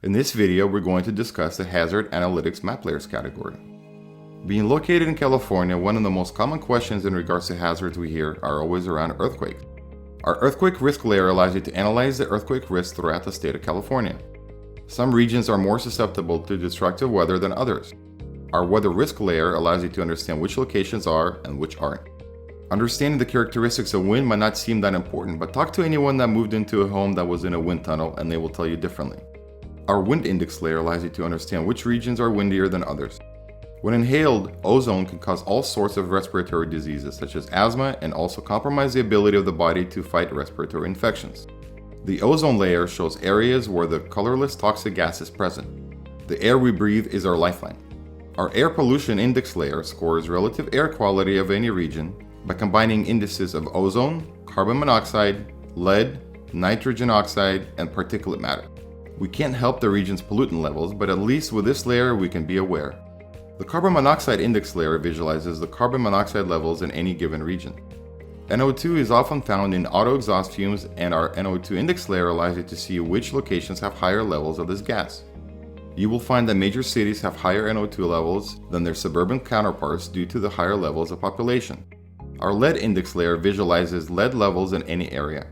In this video, we're going to discuss the Hazard Analytics Map Layers category. Being located in California, one of the most common questions in regards to hazards we hear are always around earthquakes. Our earthquake risk layer allows you to analyze the earthquake risk throughout the state of California. Some regions are more susceptible to destructive weather than others. Our weather risk layer allows you to understand which locations are and which aren't. Understanding the characteristics of wind might not seem that important, but talk to anyone that moved into a home that was in a wind tunnel and they will tell you differently. Our wind index layer allows you to understand which regions are windier than others. When inhaled, ozone can cause all sorts of respiratory diseases such as asthma and also compromise the ability of the body to fight respiratory infections. The ozone layer shows areas where the colorless toxic gas is present. The air we breathe is our lifeline. Our air pollution index layer scores relative air quality of any region by combining indices of ozone, carbon monoxide, lead, nitrogen oxide, and particulate matter. We can't help the region's pollutant levels, but at least with this layer we can be aware. The carbon monoxide index layer visualizes the carbon monoxide levels in any given region. NO2 is often found in auto exhaust fumes, and our NO2 index layer allows you to see which locations have higher levels of this gas. You will find that major cities have higher NO2 levels than their suburban counterparts due to the higher levels of population. Our lead index layer visualizes lead levels in any area.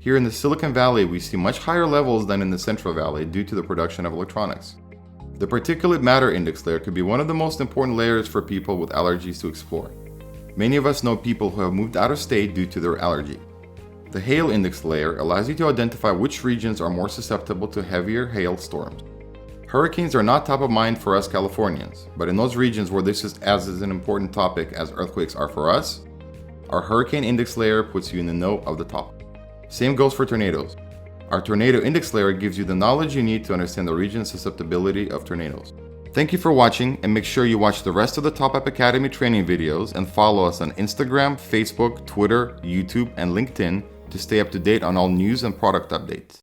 Here in the Silicon Valley, we see much higher levels than in the Central Valley due to the production of electronics. The particulate matter index layer could be one of the most important layers for people with allergies to explore. Many of us know people who have moved out of state due to their allergy. The hail index layer allows you to identify which regions are more susceptible to heavier hail storms. Hurricanes are not top of mind for us Californians, but in those regions where this is as an important topic as earthquakes are for us, our hurricane index layer puts you in the know of the topic. Same goes for tornadoes. Our tornado index layer gives you the knowledge you need to understand the region's susceptibility of tornadoes. Thank you for watching, and make sure you watch the rest of the TopHap Academy training videos and follow us on Instagram, Facebook, Twitter, YouTube, and LinkedIn to stay up to date on all news and product updates.